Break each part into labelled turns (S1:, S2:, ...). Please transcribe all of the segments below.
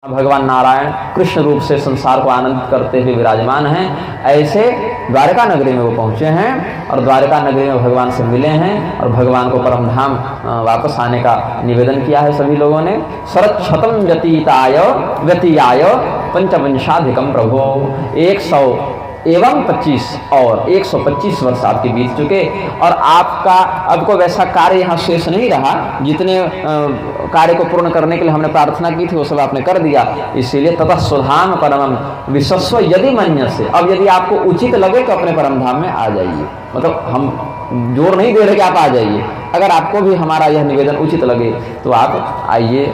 S1: भगवान नारायण कृष्ण रूप से संसार को आनंदित करते हुए विराजमान हैं। ऐसे द्वारका नगरी में वो पहुँचे हैं और द्वारका नगरी में भगवान से मिले हैं और भगवान को परम धाम वापस आने का निवेदन किया है सभी लोगों ने। शरच्छतम व्यतीयाय पंचविंशाधिकम प्रभो 125 और 125 वर्ष आपके बीत चुके और आपका अब कोई वैसा कार्य यहाँ शेष नहीं रहा। जितने कार्य को पूर्ण करने के लिए हमने प्रार्थना की थी वो सब आपने कर दिया। इसीलिए ततः सुधाम परमम विश्वस्व यदि मन्यसे, अब यदि आपको उचित लगे तो अपने परम धाम में आ जाइए। मतलब हम जोर नहीं दे रहे कि आप आ जाइए, अगर आपको भी हमारा यह निवेदन उचित लगे तो आप आइए।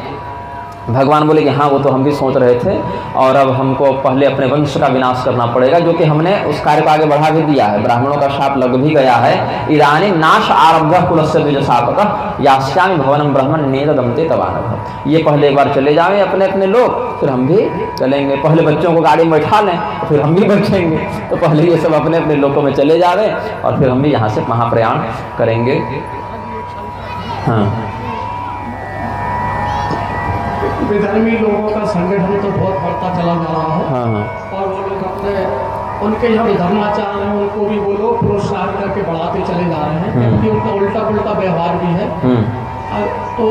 S1: भगवान बोले कि हाँ वो तो हम भी सोच रहे थे और अब हमको पहले अपने वंश का विनाश करना पड़ेगा, जो कि हमने उस कार्य को आगे बढ़ा भी दिया है। ब्राह्मणों का शाप लग भी गया है। इदानी नाश आरब्ध कुलस्य द्विजशापक यास्यामि भवनम ब्राह्मण नेदमते तवानभ। ये पहले एक बार चले जाएं अपने अपने लोग, फिर हम भी चलेंगे। पहले बच्चों को गाड़ी में बैठा लें तो फिर हम भी बैठेंगे। तो पहले ये सब अपने अपने लोगों में चले जावे और फिर हम भी यहाँ से महाप्रयाण करेंगे। हाँ,
S2: विधर्मी लोगों का संगठन तो बहुत बढ़ता चला जा रहा है।
S1: हाँ,
S2: और वो लोग अपने उनके यहाँ धर्माचार हैं उनको भी वो लोग प्रोत्साहन करके बढ़ाते चले जा रहे हैं, क्योंकि उनका उल्टा पुल्टा व्यवहार भी है। तो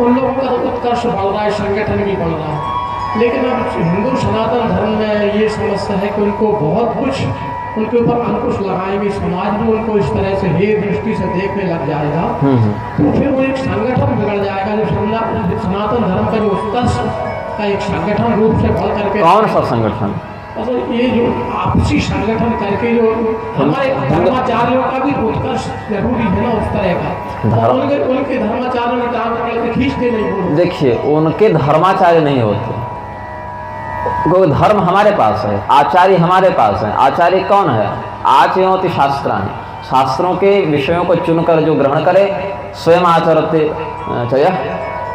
S2: उन लोगों का तो उत्कर्ष बढ़ रहा है, संगठन भी बढ़ रहा है। लेकिन अब हिंदू सनातन धर्म में ये समस्या है कि उनको बहुत कुछ उनके ऊपर अंकुश लगाएंगे, समाज भी उनको इस तरह से हे दृष्टि से देखने लग जाएगा। तो फिर वो एक संगठन बिगड़ जाएगा जो सनातन धर्म का जो उत्कर्ष का एक संगठन रूप से बढ़ करके।
S1: कौन सा संगठन?
S2: मतलब ये जो आपसी संगठन करके जो हमारे धर्माचार्यों का भी उत्कर्ष जरूरी है ना, उस तरह का। और उनके धर्माचार्यों ने काम खींचते नहीं।
S1: देखिए, उनके धर्माचार्य नहीं होते, वो धर्म हमारे पास है, आचार्य हमारे पास है। आचार्य कौन है? आचर्योति शास्त्राणि, शास्त्रों के विषयों को चुनकर जो ग्रहण करे, स्वयं आचरते चय,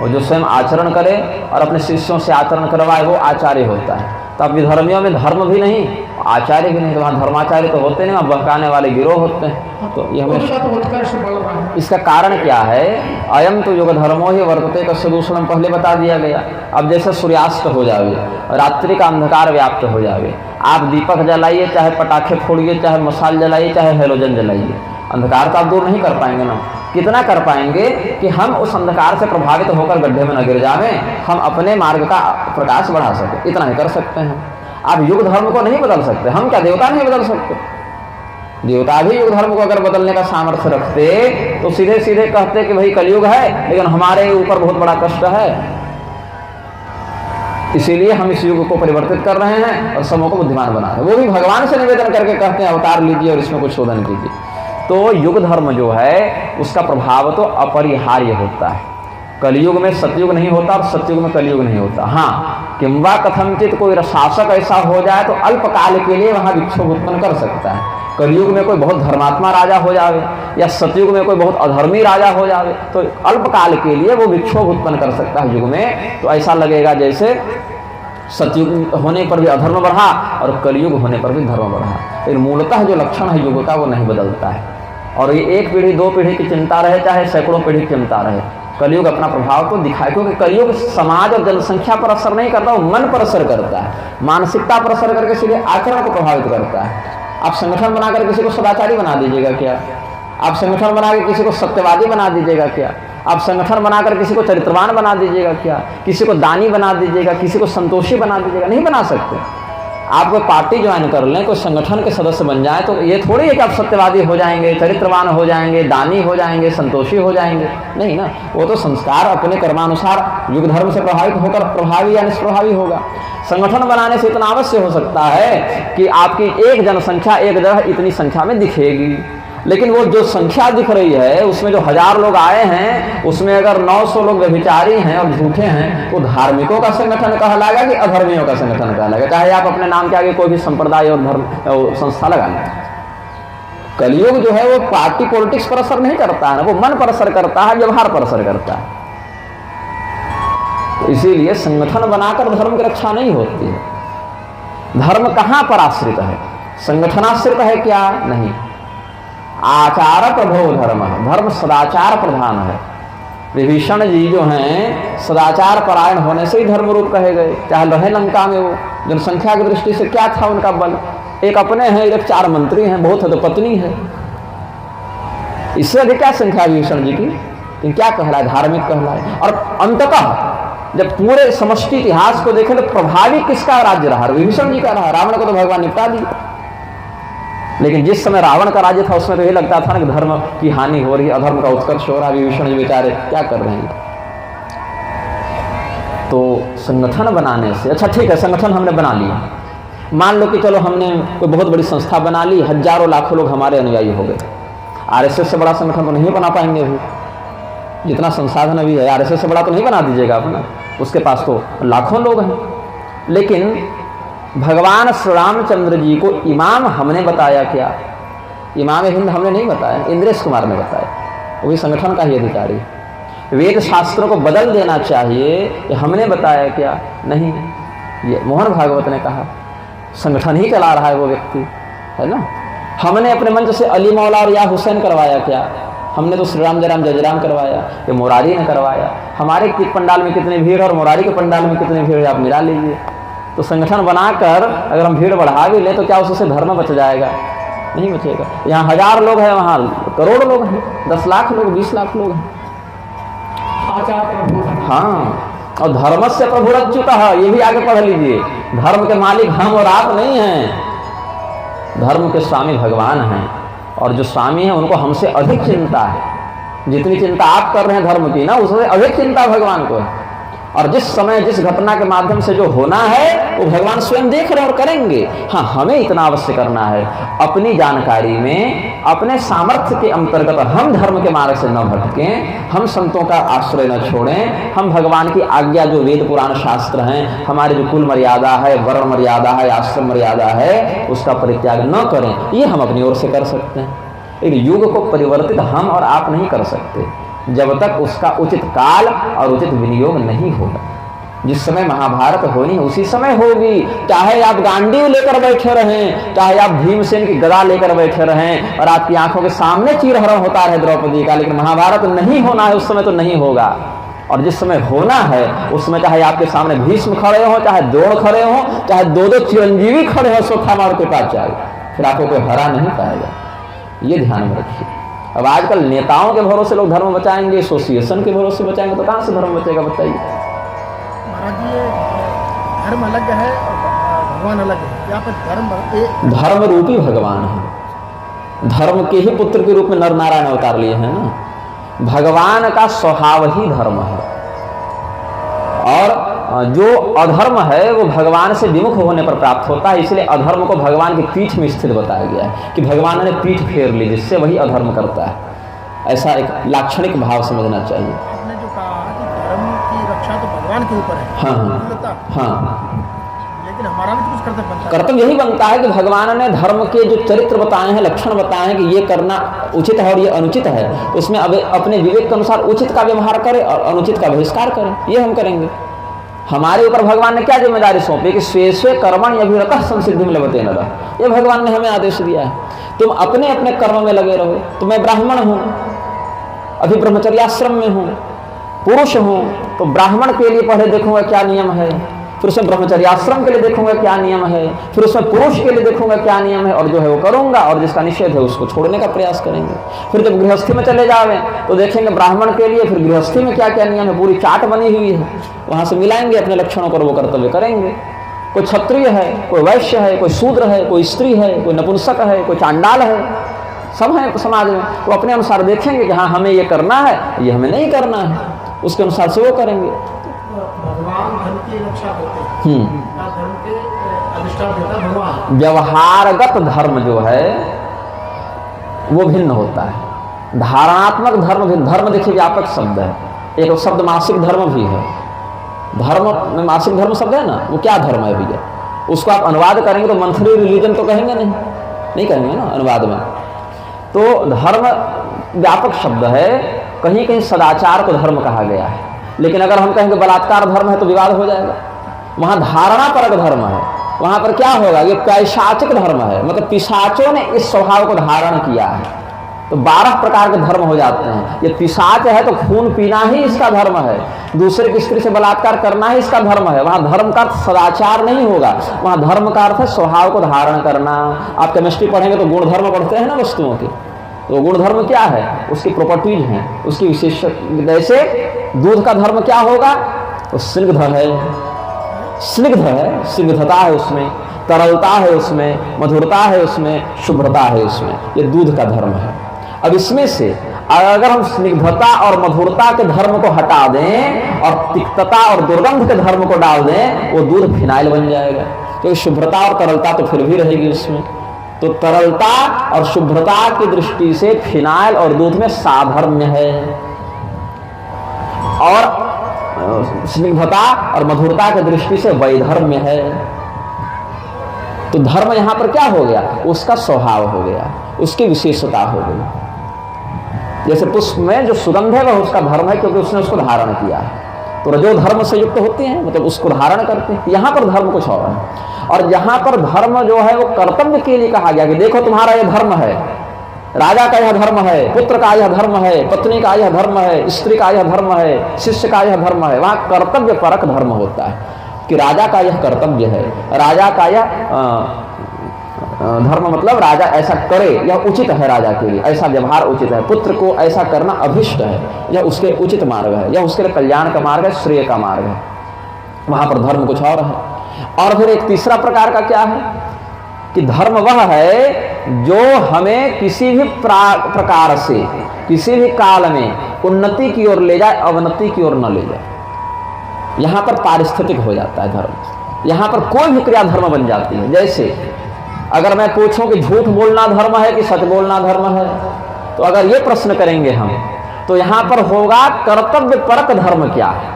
S1: वो जो स्वयं आचरण करे और अपने शिष्यों से आचरण करवाए वो आचार्य होता है। तो अब विधर्मियों में धर्म भी नहीं, आचार्य भी नहीं, तो वहाँ धर्माचार्य तो होते नहीं, वहाँ बहकाने वाले गिरोह होते हैं। तो ये हमें इसका कारण क्या है? अयम तो योग धर्मो ही वर्तते का सदूषण पहले बता दिया गया। अब जैसे सूर्यास्त हो जावे, रात्रि का अंधकार व्याप्त हो जावे, आप दीपक जलाइए, चाहे पटाखे फोड़िए, चाहे मसाल जलाइए, चाहे हेलोजन जलाइए, अंधकार तो आप दूर नहीं कर पाएंगे ना। कितना कर पाएंगे कि हम उस अंधकार से प्रभावित होकर गड्ढे में न गिर जावें, हम अपने मार्ग का प्रकाश बढ़ा सके, इतना ही कर सकते हैं। आप युग धर्म को नहीं बदल सकते। हम क्या देवता नहीं बदल सकते? देवता भी युग धर्म को अगर बदलने का सामर्थ्य रखते तो सीधे सीधे कहते कि भाई कलयुग है लेकिन हमारे ऊपर बहुत बड़ा कष्ट है, इसीलिए हम इस युग को परिवर्तित कर रहे हैं और सबों को बुद्धिमान बना रहे हैं। वो भी भगवान से निवेदन करके कहते हैं अवतार लीजिए और इसमें कुछ शोधन कीजिए। तो युग धर्म जो है उसका प्रभाव तो अपरिहार्य होता है। कलयुग में सतयुग नहीं होता और सतयुग में कलयुग नहीं होता। हाँ, किंवा कथनचित कोई शासक ऐसा हो जाए तो अल्पकाल के लिए वहाँ विक्षोभ उत्पन्न कर सकता है। कलयुग में कोई बहुत धर्मात्मा राजा हो जावे या सतयुग में कोई बहुत अधर्मी राजा हो जावे तो अल्पकाल के लिए वो विक्षोभ उत्पन्न कर सकता है। युग में तो ऐसा लगेगा जैसे सतयुग होने पर भी अधर्म बढ़ा और कलयुग होने पर भी धर्म बढ़ा। लेकिन मूलतः जो लक्षण है युग का वो नहीं बदलता है। और ये एक पीढ़ी दो पीढ़ी की चिंता रहे चाहे सैकड़ों पीढ़ी की चिंता रहे, कलयुग अपना प्रभाव तो दिखाए, क्योंकि कलयुग समाज और जनसंख्या पर असर नहीं करता, वो मन पर असर करता है, मानसिकता पर असर करके सीधे आचरण को प्रभावित करता है। आप संगठन बनाकर किसी को सदाचारी बना दीजिएगा क्या? आप संगठन बनाकर किसी को सत्यवादी बना दीजिएगा क्या? आप संगठन बनाकर किसी को चरित्रवान बना दीजिएगा क्या? किसी को दानी बना दीजिएगा, किसी को संतोषी बना दीजिएगा? नहीं बना सकते। आप कोई पार्टी ज्वाइन कर लें, कोई संगठन के सदस्य बन जाए तो ये थोड़ी है कि आप सत्यवादी हो जाएंगे, चरित्रवान हो जाएंगे, दानी हो जाएंगे, संतोषी हो जाएंगे। नहीं ना, वो तो संस्कार अपने कर्मानुसार युग धर्म से प्रभावित होकर प्रभावी या निष्प्रभावी होगा। संगठन बनाने से इतना अवश्य हो सकता है कि आपकी एक जनसंख्या एक जगह इतनी संख्या में दिखेगी, लेकिन वो जो संख्या दिख रही है उसमें जो 1000 लोग आए हैं उसमें अगर 900 लोग व्यभिचारी हैं और झूठे हैं तो धार्मिकों का संगठन कहलाएगा कि अधर्मियों का संगठन कहलाएगा, चाहे आप अपने नाम के आगे कोई भी संप्रदाय और धर्म संस्था लगा लें। कलयुग जो है वो पार्टी पॉलिटिक्स पर असर नहीं करता है ना, वो मन पर असर करता है, व्यवहार पर असर करता है। तो इसीलिए संगठन बनाकर धर्म की रक्षा नहीं होती है। धर्म कहाँ पर आश्रित है? संगठनाश्रित है क्या? नहीं। आचार प्रभो धर्म, धर्म सदाचार प्रधान है। विभीषण जी जो हैं सदाचार परायण होने से ही धर्मरूप कहे गए, चाहे रहे लंका में, वो जनसंख्या की दृष्टि से क्या था उनका बल, एक अपने हैं, एक 4 मंत्री हैं, बहुत है तो पत्नी है, इससे अधिक क्या संख्या विभीषण जी की। लेकिन क्या कहलाए, धार्मिक कहलाए। और अंततः जब पूरे समष्टि इतिहास को देखें तो प्रभावी किसका राज्य रहा, विभीषण जी का रहा। रावण को तो भगवान निपटा दिया, लेकिन जिस समय रावण का राज्य था उसमें तो ये लगता था ना कि धर्म की हानि हो रही है, अधर्म का उत्कर्ष हो रहा है, विभीषण जी बेचारे क्या कर रहे हैं। तो संगठन बनाने से, अच्छा ठीक है संगठन हमने बना लिया, मान लो कि चलो हमने कोई बहुत बड़ी संस्था बना ली, हजारों लाखों लोग हमारे अनुयायी हो गए। आरएसएस से बड़ा संगठन तो नहीं बना पाएंगे अभी, जितना संसाधन अभी है आरएसएस से बड़ा तो नहीं बना दीजिएगा अपना, उसके पास तो लाखों लोग हैं। लेकिन भगवान श्री रामचंद्र जी को इमाम हमने बताया क्या, इमाम हिंद हमने नहीं बताया, इंद्रेश कुमार ने बताया, वो भी संगठन का ही अधिकारी। वेद शास्त्रों को बदल देना चाहिए, ये हमने बताया क्या, नहीं, ये मोहन भागवत ने कहा। संगठन ही चला रहा है वो व्यक्ति, है ना। हमने अपने मंच से अली मौला और या हुसैन करवाया क्या, हमने तो श्री राम जय राम जय राम करवाया, ये मुरारी ने करवाया। हमारे पंडाल में कितनी भीड़ है और मुरारी के पंडाल में कितनी भीड़ है आप मिला लीजिए। तो संगठन बनाकर अगर हम भीड़ बढ़ा भी ले तो क्या उससे धर्म बच जाएगा, नहीं बचेगा। यहाँ 1000 लोग हैं, वहाँ करोड़ लोग हैं, 10 लाख लोग, 20 लाख लोग हैं। हाँ, और धर्म से प्रभुरच्युत है, ये भी आगे पढ़ लीजिए। धर्म के मालिक हम और आप नहीं हैं, धर्म के स्वामी भगवान हैं, और जो स्वामी हैं उनको हमसे अधिक चिंता है। जितनी चिंता आप कर रहे हैं धर्म की ना, उससे अधिक चिंता भगवान को है। और जिस समय जिस घटना के माध्यम से जो होना है वो भगवान स्वयं देख रहे हैं और करेंगे। हाँ, हमें इतना अवश्य करना है, अपनी जानकारी में, अपने सामर्थ्य के अंतर्गत हम धर्म के मार्ग से न भटकें, हम संतों का आश्रय न छोड़ें, हम भगवान की आज्ञा जो वेद पुराण शास्त्र हैं, हमारे जो कुल मर्यादा है, वर्ण मर्यादा है, आश्रम मर्यादा है, उसका परित्याग न करें। ये हम अपनी ओर से कर सकते हैं। एक युग को परिवर्तित हम और आप नहीं कर सकते जब तक उसका उचित काल और उचित विनियोग नहीं होगा। जिस समय महाभारत होनी उसी समय होगी, चाहे आप गांडीव लेकर बैठे रहें, चाहे आप भीमसेन की गदा लेकर बैठे रहें और आपकी आंखों के सामने चीरहरण होता है द्रौपदी का, लेकिन महाभारत नहीं होना है उस समय तो नहीं होगा। और जिस समय होना है उस समय चाहे आपके सामने भीष्म खड़े हों, चाहे द्रोण खड़े हों, चाहे 2-2 चिरंजीवी खड़े हों, सोखा मार के पास जाए, फिर आपको कोई हरा नहीं पाएगा। ये ध्यान में रखिए। अब आजकल नेताओं के भरोसे लोग धर्म बचाएंगे, एसोसिएशन के भरोसे बचाएंगे, तो कहाँ से धर्म बचेगा बताइए।
S3: महाराज जी, धर्म अलग है और भगवान अलग है। यहाँ पर
S1: धर्म रूपी भगवान है, धर्म के ही पुत्र के रूप में नर नारायण अवतार लिए हैं ना। भगवान का स्वभाव ही धर्म है, और जो अधर्म है वो भगवान से विमुख होने पर प्राप्त होता है। इसलिए अधर्म को भगवान की पीठ में स्थित बताया गया है कि भगवान ने पीठ फेर ली, जिससे वही अधर्म करता है। ऐसा एक लाक्षणिक भाव समझना चाहिए।
S3: आपने जो कहा कि धर्म की रक्षा तो भगवान के ऊपर है,
S1: हाँ,
S3: लेकिन हमारा भी तो कुछ कर्तव्य बनता है।
S1: कर्तव्य यही बनता है कि भगवान ने धर्म के जो चरित्र बताए हैं, लक्षण बताए हैं कि ये करना उचित है और ये अनुचित है, उसमें अब अपने विवेक के अनुसार उचित का व्यवहार करें और अनुचित का बहिष्कार करें। ये हम करेंगे। हमारे ऊपर भगवान ने क्या जिम्मेदारी सौंपी कि स्वे स्वे कर्मण अभिरतः संसिद्धि में लभते नरः। ये भगवान ने हमें आदेश दिया है, तुम अपने अपने कर्म में लगे रहो। तो मैं ब्राह्मण हूँ, अभी ब्रह्मचर्याश्रम में हूँ, पुरुष हूँ, तो ब्राह्मण के लिए पहले देखूंगा क्या नियम है, फिर उसमें ब्रह्मचर्याश्रम के लिए देखूंगा क्या नियम है, फिर उसमें पुरुष के लिए देखूंगा क्या नियम है, और जो है वो करूंगा, और जिसका निषेध है उसको छोड़ने का प्रयास करेंगे। फिर जब गृहस्थी में चले जावे तो देखेंगे ब्राह्मण के लिए फिर गृहस्थी में क्या क्या नियम है, पूरी चार्ट बनी हुई है, वहां से मिलाएंगे अपने लक्षणों पर, वो कर्तव्य करेंगे। कोई क्षत्रिय है, कोई वैश्य है, कोई शूद्र है, कोई स्त्री है, कोई नपुंसक है, कोई चांडाल है, सब है समाज में। वो अपने अनुसार देखेंगे कि हाँ हमें ये करना है, ये हमें नहीं करना है, उसके अनुसार से वो करेंगे।
S2: भगवान धर्म की रक्षा करते हैं, धर्म के अधिष्ठान देता भगवान।
S1: व्यवहारगत धर्म जो है वो भिन्न होता है, धारणात्मक धर्म भिन्न। धर्म देखिए व्यापक शब्द है, एक शब्द मासिक धर्म भी है। धर्म में मासिक धर्म शब्द है ना, वो क्या धर्म है भैया, उसको आप अनुवाद करेंगे तो मंथली रिलीजन तो कहेंगे नहीं कहेंगे ना अनुवाद में। तो धर्म व्यापक शब्द है, कहीं कहीं सदाचार को धर्म कहा गया है, लेकिन अगर हम कहेंगे बलात्कार धर्म है तो विवाद हो जाएगा। वहाँ धारणा परक धर्म है, वहाँ पर क्या होगा, ये पैशाचिक धर्म है, मतलब पिशाचों ने इस स्वभाव को धारण किया है। तो 12 प्रकार के धर्म हो जाते हैं। ये पिशाच है तो खून पीना ही इसका धर्म है, दूसरे की स्त्री से बलात्कार करना ही इसका धर्म है। वहां धर्म का अर्थ सदाचार नहीं होगा, वहां धर्म का अर्थ है स्वभाव को धारण करना। आप केमिस्ट्री पढ़ेंगे तो गुण धर्म पढ़ते हैं ना वस्तुओं के, तो गुण धर्म क्या है, उसकी प्रॉपर्टीज हैं, उसकी विशेष। जैसे दूध का धर्म क्या होगा, तो स्निग्ध है, स्निग्ध है, स्निग्धता है उसमें, तरलता है उसमें, मधुरता है उसमें, शुभ्रता है उसमें, ये दूध का धर्म है। अब इसमें से अगर हम स्निग्धता और मधुरता के धर्म को हटा दें और तिक्तता और दुर्गंध के धर्म को डाल दें, वो दूध फिनाइल बन जाएगा, क्योंकि शुभ्रता और तरलता तो फिर भी रहेगी उसमें। तो तरलता और शुभ्रता की दृष्टि से फिनाइल और दूध में साधर्म्य है, और स्निग्धता और मधुरता की दृष्टि से वैधर्म्य है। तो धर्म यहां पर क्या हो गया, उसका स्वभाव हो गया, उसकी विशेषता हो गई। जैसे पुष्प में जो सुगंध है वह उसका धर्म है, क्योंकि उसने उसको धारण किया है। तो रजो धर्म से युक्त होते हैं, मतलब उसको धारण करते हैं। यहां पर धर्म कुछ और है, और यहां पर धर्म जो है वो कर्तव्य के लिए कहा गया कि देखो तुम्हारा यह धर्म है, राजा का यह धर्म है, पुत्र का यह धर्म है, पत्नी का यह धर्म है, स्त्री का यह धर्म है, शिष्य का यह धर्म है। वहां कर्तव्य परक धर्म होता है कि राजा का यह कर्तव्य है, राजा का यह धर्म मतलब राजा ऐसा करे, यह उचित है, राजा के लिए ऐसा व्यवहार उचित है, पुत्र को ऐसा करना अभिष्ट है, यह उसके उचित मार्ग है, यह उसके लिए कल्याण का मार्ग है, श्रेय का मार्ग है। वहां पर धर्म कुछ और है। और फिर एक तीसरा प्रकार का क्या है कि धर्म वह है जो हमें किसी भी प्रकार से किसी भी काल में उन्नति की ओर ले जाए, अवनति की ओर न ले जाए। यहां पर पारिस्थितिक हो जाता है धर्म, यहां पर कोई भी क्रिया धर्म बन जाती है। जैसे अगर मैं पूछूं कि झूठ बोलना धर्म है कि सच बोलना धर्म है, तो अगर ये प्रश्न करेंगे हम, तो यहां पर होगा कर्तव्य परक धर्म क्या है,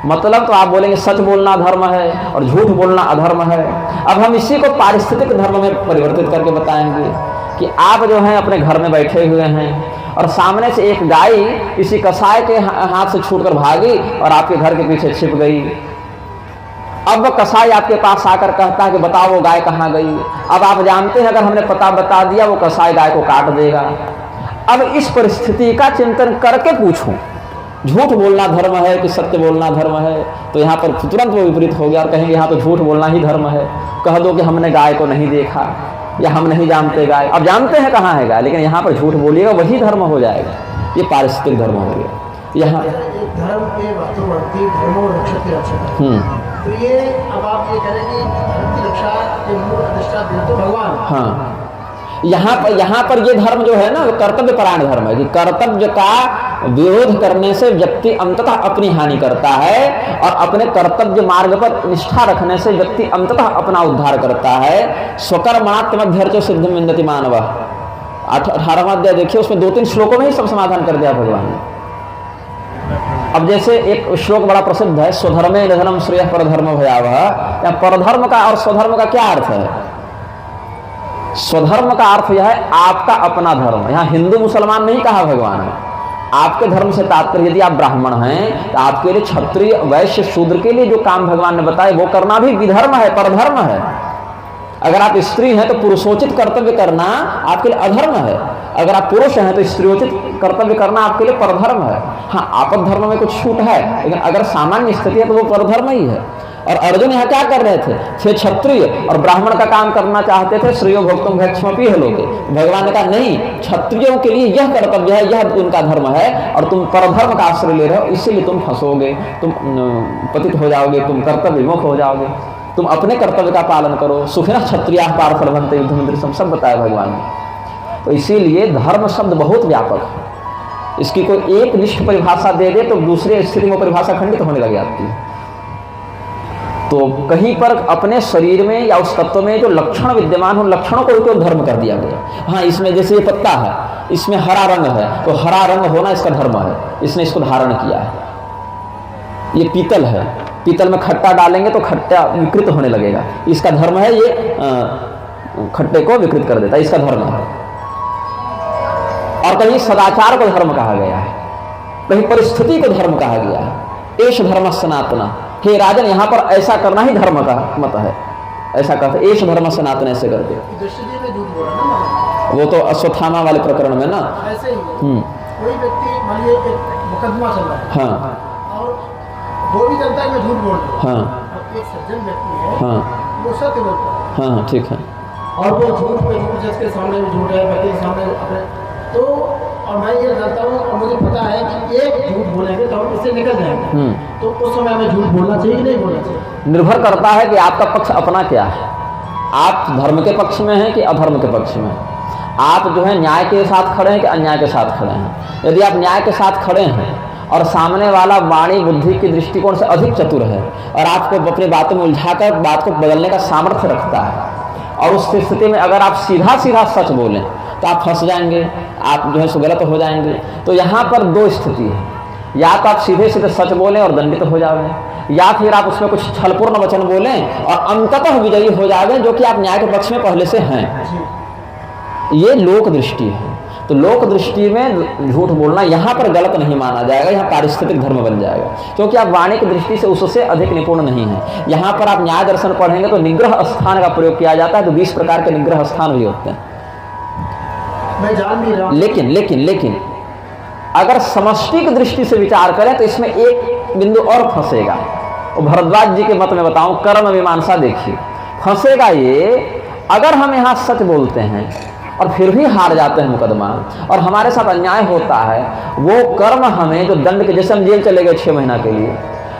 S1: मतलब तो आप बोलेंगे सच बोलना धर्म है और झूठ बोलना अधर्म है। अब हम इसी को पारिस्थितिक धर्म में परिवर्तित करके बताएंगे कि आप जो हैं अपने घर में बैठे हुए हैं और सामने से एक गाय किसी कसाई के हाथ से छूटकर भागी और आपके घर के पीछे छिप गई। अब वह कसाई आपके पास आकर कहता है कि बताओ वो गाय कहाँ गई। अब आप जानते हैं अगर हमने पता बता दिया वो कसाई गाय को काट देगा। अब इस परिस्थिति का चिंतन करके पूछूं झूठ बोलना धर्म है कि सत्य बोलना धर्म है, तो यहाँ पर तुरंत वो विपरीत हो गया और कहेंगे यहाँ तो झूठ बोलना ही धर्म है। कह दो कि हमने गाय को नहीं देखा या हम नहीं जानते गाय, अब जानते हैं कहाँ है गाय, लेकिन यहाँ पर झूठ बोलिएगा वही धर्म हो जाएगा। ये पारिस्थितिक धर्म हो गया। यहाँ
S3: धर्म के वास्तववर्ती धर्मों रक्षक की रक्षा, तो ये अब आप ये करें कि धर्म की रक्षा के मूल अधिष्ठा देव तो भगवान।
S1: हाँ, यहाँ पर ये धर्म जो है ना कर्तव्य परायण धर्म है कि कर्तव्य का विरोध करने से व्यक्ति अंततः अपनी हानि करता है और अपने कर्तव्य मार्ग पर निष्ठा रखने से व्यक्ति अंततः अपना उद्धार करता है। स्वकर्मात्मध्यर्चो सिद्धम विन्दति मानवः 18वां अध्याय देखिए, उसमें 2-3 श्लोकों में ही सब समाधान कर दिया भगवान ने। अब जैसे एक श्लोक बड़ा प्रसिद्ध है, स्वधर्मे निधनम श्रेयः परधर्म भयावह। या परधर्म का और स्वधर्म का क्या अर्थ है? स्वधर्म का अर्थ यह है आपका अपना धर्म। यहाँ हिंदू मुसलमान नहीं कहा भगवान ने, आपके धर्म से तात्पर्य यदि आप ब्राह्मण हैं तो आपके लिए क्षत्रिय वैश्य शूद्र के लिए जो काम भगवान ने बताए वो करना भी विधर्म है, परधर्म है। अगर आप स्त्री हैं तो पुरुषोचित कर्तव्य करना आपके लिए अधर्म है, अगर आप पुरुष हैं तो स्त्रियोचित कर्तव्य करना आपके लिए परधर्म है। हाँ, आपद धर्म में कुछ छूट है, लेकिन अगर सामान्य स्थिति है तो वो परधर्म ही है। और अर्जुन यहाँ क्या कर रहे थे क्षत्रिय और ब्राह्मण का काम करना चाहते थे, श्रेयो भोक्तुम भक्षमपि है लोगे। भगवान ने कहा नहीं, क्षत्रियों के लिए यह कर्तव्य है, यह उनका धर्म है, और तुम परधर्म का आश्रय ले रहे हो, इसीलिए तुम फंसोगे, तुम पतित हो जाओगे, तुम कर्तव्य विमुख हो जाओगे। तुम अपने कर्तव्य का पालन करो। सुखिनः क्षत्रियाः पार्थ लभन्ते युद्धमिन्द्रियं, सब बताया भगवान ने। तो इसीलिए धर्म शब्द बहुत व्यापक है, इसकी कोई एक निष्ठ परिभाषा दे दे तो दूसरे स्थिति में परिभाषा खंडित होने लग जाती है। तो कहीं पर अपने शरीर में या उस तत्व में जो लक्षण विद्यमान हो, लक्षणों को ही धर्म कर दिया गया। हाँ, इसमें जैसे ये पत्ता है, इसमें हरा रंग है, तो हरा रंग होना इसका धर्म है, इसने इसको धारण किया है। ये पीतल है, पीतल में खट्टा डालेंगे तो खट्टा विकृत होने लगेगा, इसका धर्म है ये खट्टे को विकृत कर देता है, इसका धर्म है। और कहीं सदाचार को धर्म कहा गया है, कहीं परिस्थिति को धर्म कहा गया है। एष धर्म सनातना, हे राजन यहाँ पर ऐसा करना ही धर्म का मत है, ऐसा कहते एष धर्म सनातन ऐसे करके।
S3: दृष्टि में झूठ बोला ना,
S1: वो तो अश्वत्थामा वाले प्रकरण में ना।
S3: ऐसे ही कोई व्यक्ति मान लीजिए एक मुकदमा चल रहा है,
S1: हाँ
S3: और वो भी जानता है मैं झूठ बोल रहा हूँ,
S1: हाँ
S3: और एक सज्जन व्यक्ति है
S1: हाँ
S3: वो सत्य बोलता है,
S1: हाँ ठीक है।
S3: और वो झूठ पे झूठ, जज के सामने भी झूठ है, वकील के सामने अपने, तो और मैं ये जानता हूँ और मुझे पता है कि एक झूठ बोलेंगे तो हम इससे निकल जाएंगे, तो उस समय हमें झूठ बोलना चाहिए कि नहीं बोलना चाहिए?
S1: निर्भर करता है कि आपका पक्ष अपना क्या है। आप धर्म के पक्ष में हैं कि अधर्म के पक्ष में। आप जो है न्याय के साथ खड़े हैं कि अन्याय के साथ खड़े हैं। यदि आप न्याय के साथ खड़े हैं और सामने वाला वाणी बुद्धि के दृष्टिकोण से अधिक चतुर है और आपको अपनी बातों में उलझाकर बात को बदलने का सामर्थ्य रखता है, और उस स्थिति में अगर आप सीधा सीधा सच बोलें तो आप फंस जाएंगे, आप जो है सो गलत हो जाएंगे। तो यहाँ पर दो स्थिति है, या तो आप सीधे सीधे सच बोलें और दंडित हो जाएंगे, या फिर आप उसमें कुछ छलपूर्ण वचन बोलें और अंततः विजयी हो जाएंगे, जो कि आप न्याय के पक्ष में पहले से हैं। ये लोक दृष्टि है। तो लोक दृष्टि में झूठ बोलना यहाँ पर गलत नहीं माना जाएगा, यहाँ पारिस्थितिक धर्म बन जाएगा, क्योंकि आप वाणी की दृष्टि से उससे अधिक निपुण नहीं है। यहाँ पर आप न्याय दर्शन पढ़ेंगे तो निग्रह स्थान का प्रयोग किया जाता है, तो 20 प्रकार के निग्रह स्थान भी होते हैं।
S3: मैं जान नहीं रहा,
S1: लेकिन अगर समष्टि की दृष्टि से विचार करें तो इसमें एक बिंदु और फंसेगा। और भरद्वाज जी के मत में बताऊं, कर्म मीमांसा देखिए, फंसेगा ये, अगर हम यहाँ सच बोलते हैं और फिर भी हार जाते हैं मुकदमा और हमारे साथ अन्याय होता है, वो कर्म हमें जो दंड के, जैसे हम जेल चले गए 6 महीना के लिए,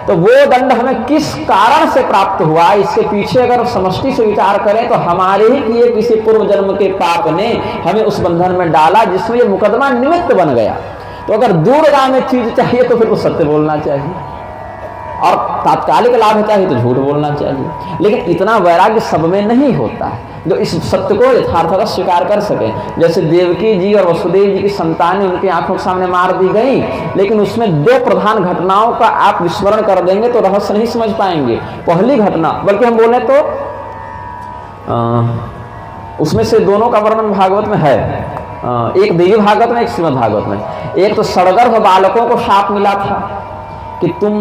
S1: तो वो दंड हमें किस कारण से प्राप्त हुआ, इसके पीछे अगर समष्टि से विचार करें तो हमारे ही किए किसी पूर्व जन्म के पाप ने हमें उस बंधन में डाला जिसमें ये मुकदमा निमित्त बन गया। तो अगर दूरगामी चीज चाहिए तो फिर वो सत्य बोलना चाहिए, और तात्कालिक लाभ चाहिए तो झूठ बोलना चाहिए। लेकिन इतना वैराग्य सब में नहीं होता है जो इस सत्य को यथार्थता स्वीकार कर सके। जैसे देवकी जी और वसुदेव जी की संतानें उनकी आंखों के सामने मार दी गई, लेकिन उसमें 2 प्रधान घटनाओं का आप विस्मरण कर देंगे तो रहस्य नहीं समझ पाएंगे। पहली घटना, बल्कि हम बोले तो उसमें से दोनों का वर्णन भागवत में है, एक देवी भागवत में, एक श्रीमद् भागवत में। एक तो सड़गर्भ बालकों को शाप मिला था कि तुम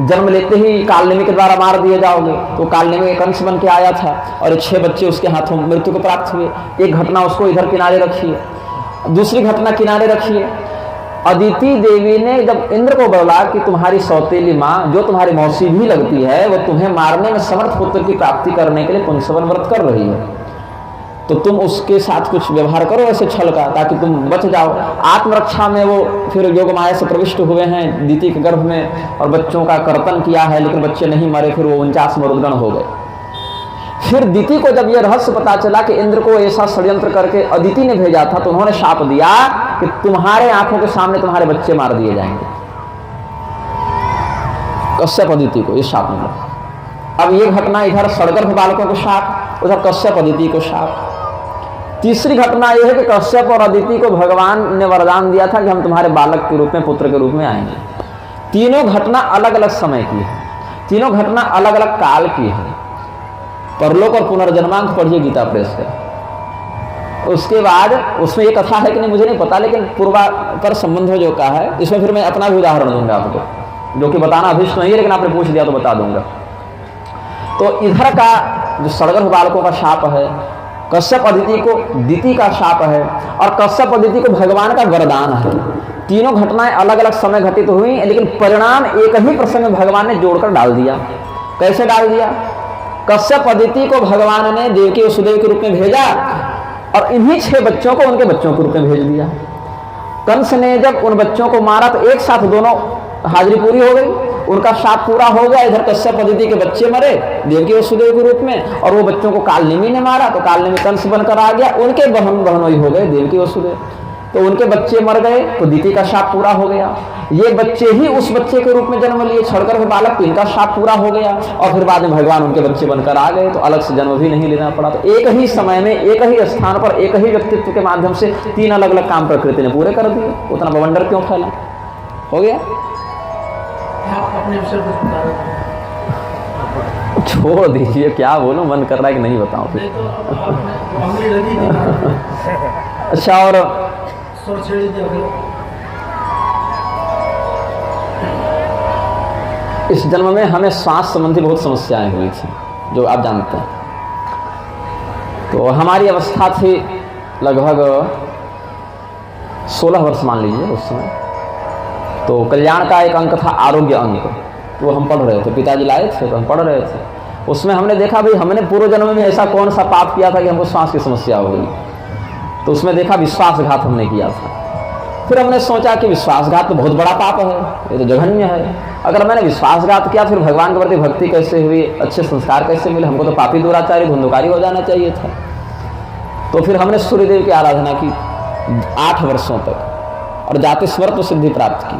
S1: जन्म लेते ही कालनेमी के द्वारा मार दिए जाओगे, तो कालनेमी एक अंश बन के आया था और 6 बच्चे उसके हाथों मृत्यु को प्राप्त हुए। एक घटना उसको इधर किनारे रखिए। दूसरी घटना किनारे रखिए, अदिति देवी ने जब इंद्र को बोला कि तुम्हारी सौतेली माँ जो तुम्हारी मौसी भी लगती है वो तुम्हें मारने में समर्थ पुत्र की प्राप्ति करने के लिए पुंसवन व्रत कर रही है, तो तुम उसके साथ कुछ व्यवहार करो ऐसे छल का, ताकि तुम बच जाओ। आत्मरक्षा में वो फिर योग माया से प्रविष्ट हुए हैं दीति के गर्भ में और बच्चों का कर्तन किया है, लेकिन बच्चे नहीं मरे, फिर वो 49 मरुदगण हो गए। फिर दीति को जब यह रहस्य पता चला कि इंद्र को ऐसा षड्यंत्र करके अदिति ने भेजा था, तो उन्होंने शाप दिया कि तुम्हारे आंखों के सामने तुम्हारे बच्चे मार दिए जाएंगे। कश्यप अदिति को ये शाप मिला। अब ये घटना, इधर सड़गर्भ बालकों को शाप, उधर कश्यप अदिति को शाप। तीसरी घटना यह है कि कश्यप और अदिति को भगवान ने वरदान दिया था कि हम तुम्हारे बालक के रूप में, पुत्र के रूप में आएंगे। तीनों घटना अलग अलग समय की है, तीनों घटना अलग अलग काल की है। परलोक और पुनर्जन्मांक पढ़िए गीता प्रेस का। उसके बाद उसमें ये कथा है कि नहीं मुझे नहीं पता, लेकिन पूर्वा पर संबंध जो का है, इसमें फिर मैं अपना भी उदाहरण दूंगा आपको, जो कि बताना अभिष्ट नहीं है, लेकिन आपने पूछ दिया तो बता दूंगा। तो इधर का जो सड़गर्भ बालकों का शाप है, कश्यप अदिति को दिति का शाप है, और कश्यप अदिति को भगवान का वरदान है। तीनों घटनाएं अलग अलग समय घटित हुई, लेकिन परिणाम एक ही प्रसंग में भगवान ने जोड़कर डाल दिया। कैसे डाल दिया? कश्यप अदिति को भगवान ने देवकी वसुदेव के रूप में भेजा और इन्हीं 6 बच्चों को उनके बच्चों के रूप में भेज दिया। कंस ने जब उन बच्चों को मारा तो एक साथ दोनों हाजिरी पूरी हो गई, उनका शाप पूरा हो गया। इधर कश्यप अदिति के बच्चे मरे देवकी वसुदेव के रूप में, और वो बच्चों को कालनेमी ने मारा तो कालनेमी कंस बनकर आ गया, उनके बहनोई हो गए देवकी वसुदेव, तो उनके बच्चे मर गए तो दिति का शाप पूरा हो गया। ये बच्चे ही उस बच्चे के रूप में जन्म लिए सड़गर्भ बालक, तो इनका शाप पूरा हो गया, और फिर बाद में भगवान उनके बच्चे बनकर आ गए, तो अलग से जन्म भी नहीं लेना पड़ा। तो एक ही समय में एक ही स्थान पर एक ही व्यक्तित्व के माध्यम से 3 अलग अलग काम प्रकृति ने पूरे कर दिए। उतना बवंडर क्यों फैला? हो गया।
S3: आप अपने विषय कुछ बता रहे थे।
S1: छोड़ दीजिए, क्या बोलूं, मन कर रहा है कि नहीं बताऊं फिर।
S3: नहीं तो आपने उंगली लगी थी।
S1: अच्छा, और
S3: सुर छेड़ी थी अभी।
S1: इस जन्म में हमें श्वास संबंधी बहुत समस्याएं हुई थी, जो आप जानते हैं। तो हमारी अवस्था थी लगभग 16 वर्ष मान लीजिए उस समय। तो कल्याण का एक अंक था आरोग्य अंक, वो हम पढ़ रहे थे, पिताजी लाए थे तो हम पढ़ रहे थे। उसमें हमने देखा भाई हमने पूर्व जन्म में ऐसा कौन सा पाप किया था कि हमको श्वास की समस्या हो गई। तो उसमें देखा विश्वासघात हमने किया था। फिर हमने सोचा कि विश्वासघात तो बहुत बड़ा पाप है, ये तो जघन्य है। अगर मैंने विश्वासघात किया फिर भगवान के प्रति भक्ति कैसे हुई, अच्छे संस्कार कैसे मिले, हमको तो पापी दुराचारी धुंधकारी हो जाना चाहिए था। तो फिर हमने सूर्यदेव की आराधना की 8 वर्षों तक और जाति स्मृत सिद्धि प्राप्त की,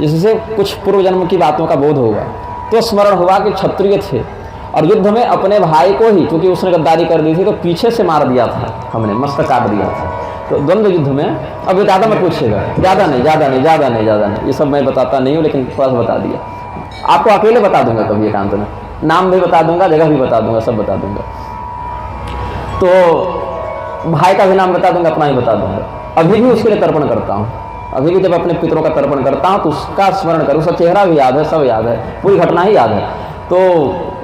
S1: जिससे कुछ पूर्व जन्म की बातों का बोध होगा। तो स्मरण हुआ कि क्षत्रिय थे और युद्ध में अपने भाई को ही, क्योंकि उसने गद्दारी कर दी थी, तो पीछे से मार दिया था, हमने मस्तक काट दिया था। तो द्वंद्व युद्ध में, अब ज़्यादा मत पूछिएगा, ज़्यादा नहीं, ये सब मैं बताता नहीं हूँ, लेकिन थोड़ा सा बता दिया। आपको अकेले बता दूंगा कभी एकांत में, नाम भी बता दूंगा, जगह भी बता दूंगा, सब बता दूंगा। तो भाई का भी नाम बता दूंगा, अपना ही बता दूंगा। अभी भी उसके लिए तर्पण करता हूँ, अभी भी जब अपने पितरों का तर्पण करता हूँ तो उसका स्मरण करूँ, उसका चेहरा भी याद है, सब याद है, पूरी घटना ही याद है। तो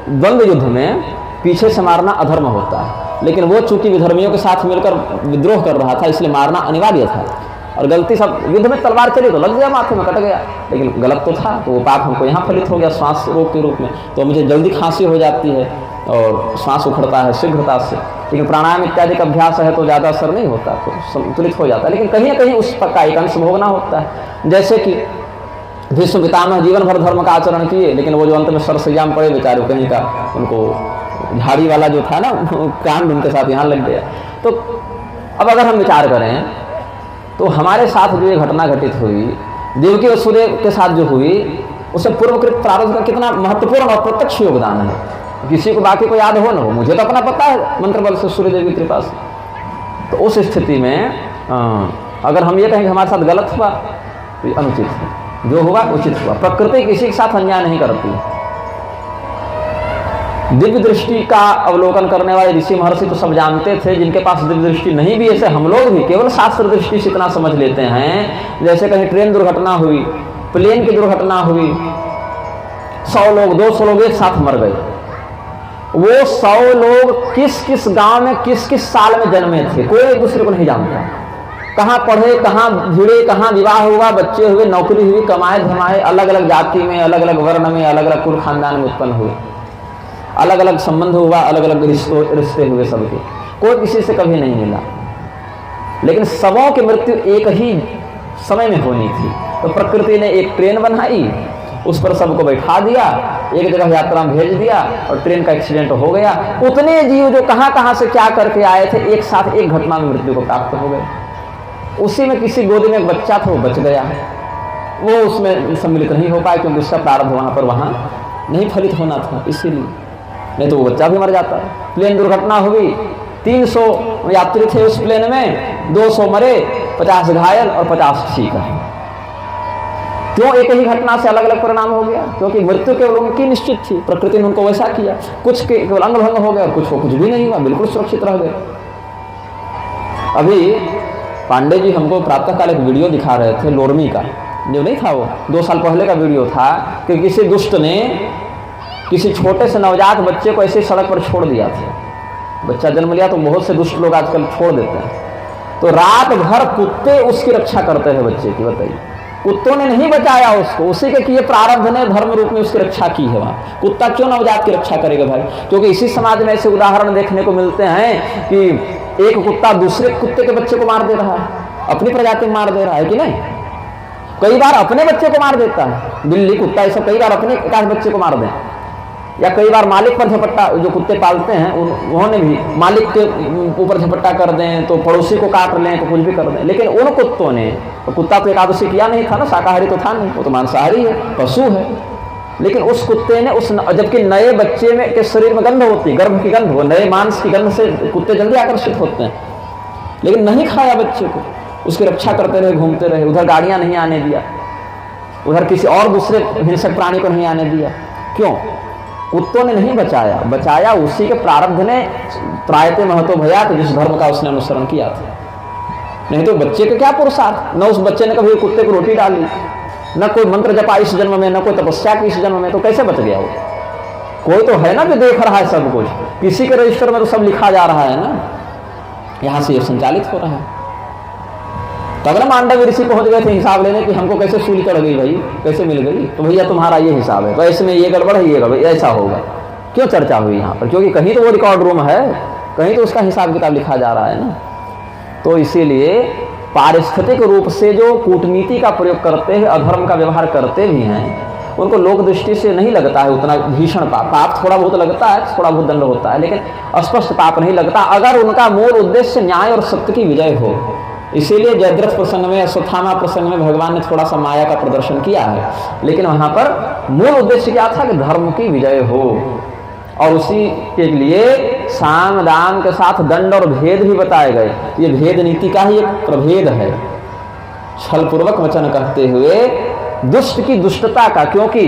S1: द्वंद्व युद्ध में पीछे से मारना अधर्म होता है, लेकिन वो चूंकि विधर्मियों के साथ मिलकर विद्रोह कर रहा था, इसलिए मारना अनिवार्य था। और गलती सब, युद्ध में तलवार चली तो लग गया, माथे में कट गया, लेकिन गलत तो था, तो वो पाप हमको यहाँ फलित हो गया श्वास रोग के रूप में। तो मुझे जल्दी खांसी हो जाती है और श्वास उखड़ता है शीघ्रता से, लेकिन प्राणायाम इत्यादि का अभ्यास है तो ज़्यादा असर नहीं होता, तो संतुलित हो जाता है। लेकिन कहीं ना कहीं उस का एक अंश भोगना होता है। जैसे कि भीष्म पितामह जीवन भर धर्म का आचरण किए, लेकिन वो जो अंत में सरसैया में पड़े बेचारे, कहीं का उनको झाड़ी वाला जो था ना कांड उनके साथ यहाँ लग गया। तो अब अगर हम विचार करें तो हमारे साथ जो ये घटना घटित हुई, देवकी और सूर्य के साथ जो हुई, उससे पूर्वकृत प्रारब्ध का कितना महत्वपूर्ण और प्रत्यक्ष योगदान है। किसी को बाकी को याद हो ना हो, मुझे तो अपना पता है मंत्र बल से, सूर्यदेव की कृपा से। तो उस स्थिति में अगर हम ये कहें कि हमारे साथ गलत हुआ तो ये अनुचित है, जो हुआ उचित हुआ। प्रकृति किसी के साथ अन्याय नहीं करती। दिव्य दृष्टि का अवलोकन करने वाले ऋषि महर्षि तो सब जानते थे, जिनके पास दिव्य दृष्टि नहीं भी, ऐसे हम लोग भी केवल शास्त्र दृष्टि से इतना समझ लेते हैं। जैसे कहीं ट्रेन दुर्घटना हुई, प्लेन की दुर्घटना हुई, 100 लोग 200 लोग एक साथ मर गए। वो 100 लोग किस किस गांव में किस किस साल में जन्मे थे, कोई एक दूसरे को नहीं जानता। कहाँ पढ़े, कहाँ भिड़े, कहाँ विवाह हुआ, बच्चे हुए, नौकरी हुई, कमाए धमाए, अलग अलग जाति में, अलग अलग वर्ण में, अलग अलग कुल खानदान में उत्पन्न हुए, अलग अलग संबंध हुआ, अलग अलग रिश्ते हुए सबके, कोई किसी से कभी नहीं मिला। लेकिन सबों की मृत्यु एक ही समय में होनी थी। तो प्रकृति ने एक ट्रेन बनाई, उस पर सबको बैठा दिया, एक जगह यात्रा में भेज दिया और ट्रेन का एक्सीडेंट हो गया। उतने जीव जो कहाँ कहाँ से क्या करके आए थे, एक साथ एक घटना में मृत्यु को प्राप्त हो गए। उसी में किसी गोदी में एक बच्चा था, वो बच गया, वो उसमें सम्मिलित नहीं हो पाया क्योंकि उसका प्रारब्ध वहाँ पर वहाँ नहीं फलित होना था, इसीलिए, नहीं तो वो बच्चा भी मर जाता। प्लेन दुर्घटना हुई, 300 यात्री थे उस प्लेन में, 200 मरे, 50 घायल और 50 ठीक है। क्यों? एक ही घटना से अलग अलग परिणाम हो गया, क्योंकि मृत्यु केवल उनकी निश्चित थी, प्रकृति ने उनको वैसा किया। कुछ के केवल अंग भंग हो गया और कुछ को कुछ भी नहीं हुआ, बिल्कुल सुरक्षित रह गए। अभी पांडे जी हमको प्रातःकाल एक वीडियो दिखा रहे थे लोरमी का, जो नहीं था वो 2 साल पहले का वीडियो था, कि किसी दुष्ट ने किसी छोटे से नवजात बच्चे को ऐसे सड़क पर छोड़ दिया था। बच्चा जन्म लिया तो बहुत से दुष्ट लोग आजकल छोड़ देते हैं, तो रात भर कुत्ते उसकी रक्षा करते हैं बच्चे की। बताइए, कुत्तों ने नहीं बचाया उसको, उसी के किए प्रारब्ध ने धर्म रूप में उसकी रक्षा की है। वहाँ कुत्ता क्यों नवजात की रक्षा करेगा भाई? क्योंकि इसी समाज में ऐसे उदाहरण देखने को मिलते हैं कि एक कुत्ता दूसरे कुत्ते के बच्चे को मार दे रहा है, अपनी प्रजाति में मार दे रहा है कि नहीं? कई बार अपने बच्चे को मार देता है, बिल्ली कुत्ता ये सब कई बार अपने एकाध बच्चे को मार दें, या कई बार मालिक पर झपट्टा, जो कुत्ते पालते हैं उन्होंने भी मालिक के ऊपर झपट्टा कर दें, तो पड़ोसी को काट लें, तो कुछ भी कर दें। लेकिन उन कुत्तों ने, तो कुत्ता तो एकादशी किया नहीं था ना, शाकाहारी तो था नहीं, वो तो मांसाहारी है, पशु है। लेकिन उस कुत्ते ने उस, जबकि नए बच्चे में के शरीर में गंध होती है, गर्भ की गंध, वो नए मांस की गंध से कुत्ते जल्दी आकर्षित होते हैं, लेकिन नहीं खाया बच्चे को, उसकी रक्षा करते रहे, घूमते रहे। उधर गाड़ियां नहीं आने दिया, उधर किसी और दूसरे हिंसक प्राणी को नहीं आने दिया। क्यों? कुत्तों ने नहीं बचाया, बचाया उसी के प्रारब्ध ने, त्रायते महतो भयात, जिस धर्म का उसने अनुसरण किया था। नहीं तो बच्चे का क्या पुरुषार्थ, न उस बच्चे ने कभी कुत्ते को रोटी डाली, न कोई मंत्र जपा इस जन्म में, न कोई तपस्या की इस जन्म में, तो कैसे बच गया वो? कोई तो है ना जो देख रहा है सब कुछ, किसी के रजिस्टर में तो सब लिखा जा रहा है ना। यहाँ से ये संचालित हो रहा है। तब ना मांडव्य ऋषि पहुंच गए थे हिसाब लेने कि हमको कैसे सूली चढ़ गई भाई, कैसे मिल गई, तो भैया तुम्हारा ये हिसाब है, तो इसमें ये गड़बड़ है, ये गड़बड़, ऐसा होगा। क्यों चर्चा हुई यहाँ पर? क्योंकि कहीं तो वो रिकॉर्ड रूम है, कहीं तो उसका हिसाब किताब लिखा जा रहा है ना। तो इसीलिए पारिस्थितिक रूप से जो कूटनीति का प्रयोग करते हैं, अधर्म का व्यवहार करते भी हैं, उनको लोक दृष्टि से नहीं लगता है उतना भीषण पाप। पाप थोड़ा बहुत लगता है, थोड़ा बहुत दंड होता है, लेकिन स्पष्ट पाप नहीं लगता अगर उनका मूल उद्देश्य न्याय और सत्य की विजय हो। इसीलिए जयद्रथ प्रसंग में, अश्वत्थामा प्रसंग में भगवान ने थोड़ा सा माया का प्रदर्शन किया है, लेकिन वहाँ पर मूल उद्देश्य क्या था कि धर्म की विजय हो। और उसी के लिए साम दाम के साथ दंड और भेद भी बताए गए। ये भेद नीति का ही एक प्रभेद है, छलपूर्वक वचन कहते हुए दुष्ट की दुष्टता का, क्योंकि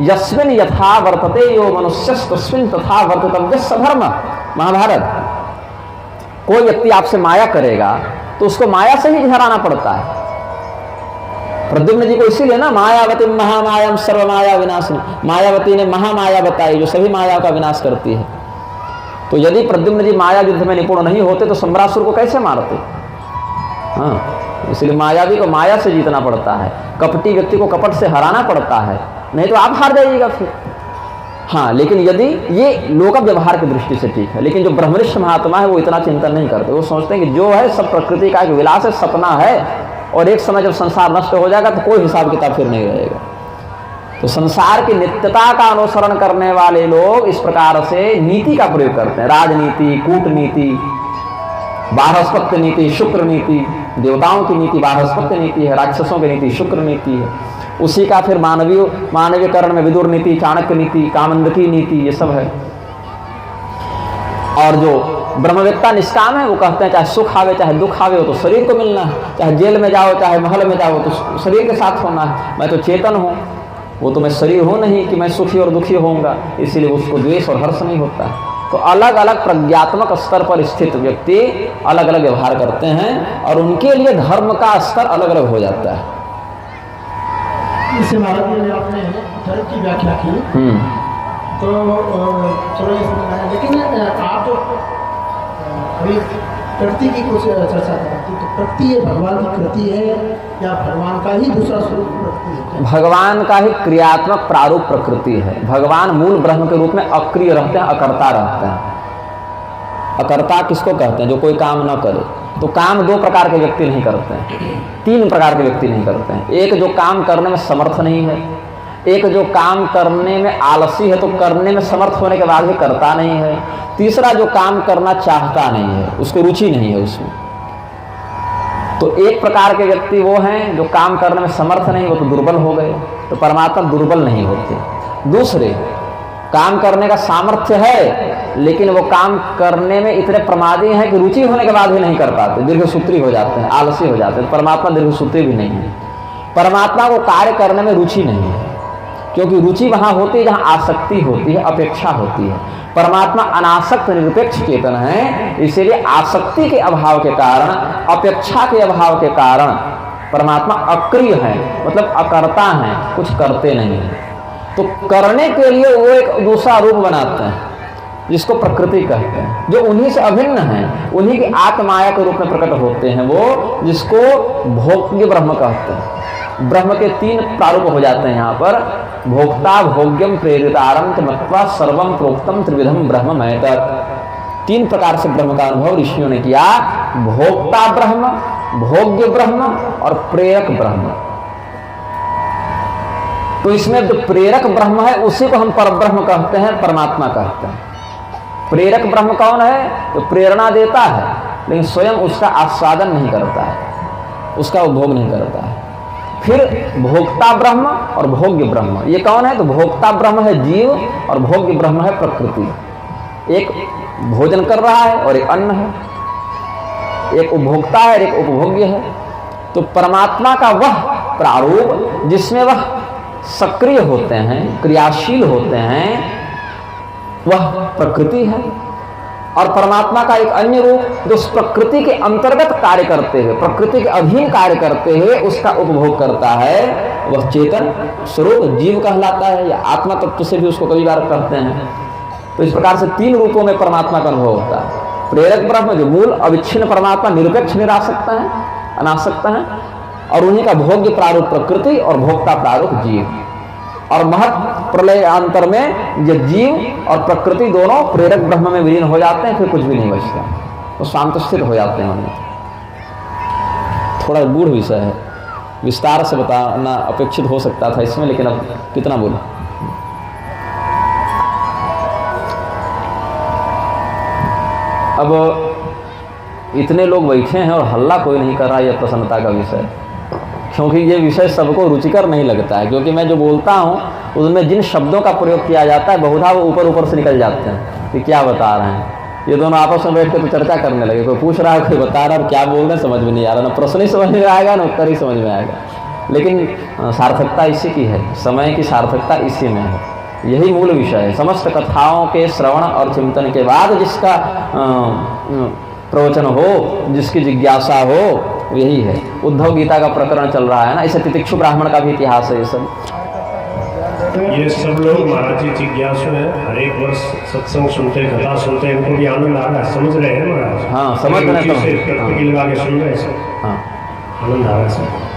S1: यस्मिन यथा वर्तते यो मनुष्यस्तस्मिन तथा वर्ततव्य सधर्म। महाभारत, कोई व्यक्ति आपसे माया करेगा तो उसको माया से ही झराना पड़ता है। प्रद्युम्न जी को इसीलिए ना मायावती महामाया सर्व माया विनाशिनी, मायावती ने महामाया बताई जो सभी माया का विनाश करती है। तो यदि प्रद्युम्न जी माया युद्ध में निपुण नहीं होते तो सम्रासुर को कैसे मारते? हाँ, इसलिए मायावी को माया से जीतना पड़ता है, कपटी व्यक्ति को कपट से हराना पड़ता है, नहीं तो आप हार जाइएगा फिर। हाँ, लेकिन यदि ये लोक व्यवहार की दृष्टि से ठीक है, लेकिन जो ब्रह्मनिष्ठ महात्मा है वो इतना चिंतन नहीं करते। वो सोचते हैं कि जो है सब प्रकृति का एक विलास है, सपना है, और एक समय जब संसार नष्ट हो जाएगा तो कोई हिसाब किताब फिर नहीं रहेगा। तो संसार की नित्यता का अनुसरण करने वाले लोग इस प्रकार से नीति का प्रयोग करते हैं, राजनीति, कूटनीति, बारहस्पत्य नीति, शुक्र नीति, देवताओं की नीति बारहस्पत्य नीति है, राक्षसों की नीति शुक्र नीति है। उसी का फिर मानवीयकरण में विदुर नीति, चाणक्य नीति, कामंदकी नीति, ये सब है। और जो ब्रह्मवेत्ता निष्काम है वो कहते हैं चाहे सुख आवे चाहे दुख आवे, वो तो शरीर को मिलना है, चाहे जेल में जाओ चाहे महल में जाओ तो शरीर के साथ होना है। मैं तो चेतन हूँ, वो तो मैं शरीर हूँ नहीं कि मैं सुखी और दुखी होऊंगा, इसीलिए उसको द्वेष और हर्ष नहीं होता है। तो अलग अलग प्रज्ञात्मक स्तर पर स्थित व्यक्ति अलग अलग व्यवहार करते हैं और उनके लिए धर्म का स्तर अलग अलग हो जाता है।
S3: इसे महाराज जी ने आपने धर्म की व्याख्या की, तो चलो ये समझ आया। लेकिन आप अभी प्रकृति की कुछ चर्चा कर रहे थे, तो प्रकृति ये भगवान की कृति है या भगवान का ही दूसरा स्वरूप प्रकृति है?
S1: भगवान का ही क्रियात्मक प्रारूप प्रकृति है। भगवान मूल ब्रह्म के रूप में अक्रिय रहते हैं, अकर्ता रहते हैं। अकर्ता किसको कहते हैं? जो कोई काम न करे। तो काम दो प्रकार के व्यक्ति नहीं करते हैं, तीन प्रकार के व्यक्ति नहीं करते हैं। एक जो काम करने में समर्थ नहीं है, एक जो काम करने में आलसी है तो करने में समर्थ होने के बाद भी करता नहीं है, तीसरा जो काम करना चाहता नहीं है, उसको रुचि नहीं है उसमें। तो एक प्रकार के व्यक्ति वो हैं जो काम करने में समर्थ नहीं, वो तो दुर्बल हो गए, तो परमात्मा दुर्बल नहीं होते। दूसरे काम करने का सामर्थ्य है लेकिन वो काम करने में इतने प्रमादी हैं कि रुचि होने के बाद भी नहीं कर पाते, दीर्घसूत्री हो जाते हैं, आलसी हो जाते हैं। परमात्मा दीर्घसूत्री भी नहीं है। परमात्मा को कार्य करने में रुचि नहीं है, क्योंकि रुचि वहाँ होती है जहाँ आसक्ति होती है, अपेक्षा होती है। परमात्मा अनासक्त निरपेक्ष चेतन है, इसीलिए आसक्ति के अभाव के कारण, अपेक्षा के अभाव के कारण परमात्मा अक्रिय है, मतलब अकर्ता है, कुछ करते नहीं हैं। तो करने के लिए वो एक दूसरा रूप बनाते हैं जिसको प्रकृति कहते हैं, जो उन्हीं से अभिन्न है, उन्हीं की आत्माया के रूप में प्रकट होते हैं, वो जिसको भोग्य ब्रह्म कहते हैं। ब्रह्म के तीन प्रारूप हो जाते हैं यहाँ पर, भोक्ता भोग्यम प्रेरितारम मत्वा सर्वम प्रोक्तम त्रिविधम ब्रह्म महतर। तीन प्रकार से ब्रह्म का अनुभव ऋषियों ने किया, भोक्ता ब्रह्म, भोग्य ब्रह्म और प्रेरक ब्रह्म। तो इसमें जो प्रेरक ब्रह्म है उसी को हम परब्रह्म कहते हैं, परमात्मा कहते हैं। प्रेरक ब्रह्म कौन है? तो प्रेरणा देता है लेकिन स्वयं उसका आस्वादन नहीं करता है, उसका उपभोग नहीं करता है। फिर भोक्ता ब्रह्म और भोग्य ब्रह्म, ये कौन है? तो भोक्ता ब्रह्म है जीव और भोग्य ब्रह्म है प्रकृति। एक भोजन कर रहा है और एक अन्न है, एक उपभोक्ता है और एक उपभोग्य है। तो परमात्मा का वह प्रारूप जिसमें वह सक्रिय होते हैं, क्रियाशील होते हैं, वह प्रकृति है। और परमात्मा का एक अन्य रूप जो उस प्रकृति के अंतर्गत कार्य करते हुए, प्रकृति के अधीन कार्य करते हुए उसका उपभोग करता है, वह चेतन स्वरूप जीव कहलाता है, या आत्मा तत्व से भी उसको कई बार कहते हैं। तो इस प्रकार से तीन रूपों में परमात्मा का अनुभव होता है। प्रेरक ब्रह्म जो मूल अविच्छिन्न परमात्मा निरपेक्ष निरासक्ता है, अनासक्ता है, और उन्हीं का भोग्य प्रारूप प्रकृति और भोक्ता प्रारूप जीव। और महत् प्रलय अंतर में ये जीव और प्रकृति दोनों प्रेरक ब्रह्म में विलीन हो जाते हैं, फिर कुछ भी नहीं बचता, वो शांत स्थित हो जाते हैं उनमें। थोड़ा गूढ़ विषय है, विस्तार से बताना अपेक्षित हो सकता था इसमें, लेकिन अब कितना बोलूं। अब इतने लोग बैठे हैं और हल्ला कोई नहीं कर रहा, यह प्रसन्नता का विषय, क्योंकि ये विषय सबको रुचिकर नहीं लगता है। क्योंकि मैं जो बोलता हूँ उसमें जिन शब्दों का प्रयोग किया जाता है बहुधा वो ऊपर ऊपर से निकल जाते हैं कि क्या बता रहे हैं। ये दोनों आपस में बैठ के तो चर्चा करने लगे, कोई पूछ रहा है, कोई बता रहा है, और क्या बोल रहे हैं समझ में नहीं आ रहा, ना प्रश्न ही समझ में आएगा ना उत्तर ही समझ में आएगा। लेकिन सार्थकता इसी की है, समय की सार्थकता इसी में है, यही मूल विषय है। समस्त कथाओं के श्रवण और चिंतन के बाद जिसका प्रवचन हो, जिसकी जिज्ञासा हो, यही है। उद्धव गीता का प्रकरण चल रहा है ना, इसे तितिक्षु ब्राह्मण का भी इतिहास है ये सब।
S4: ये सब लोग महाराज जी जिज्ञासु हैं, हर एक वर्ष सत्संग सुनते, कथा सुनते हैं, इनको भी आनंद आ रहा है, समझ रहे हैं महाराज।
S1: हाँ, समझ रहे हैं,
S4: लगा के सुन रहे हैं, हाँ, आनंद आ रहा है।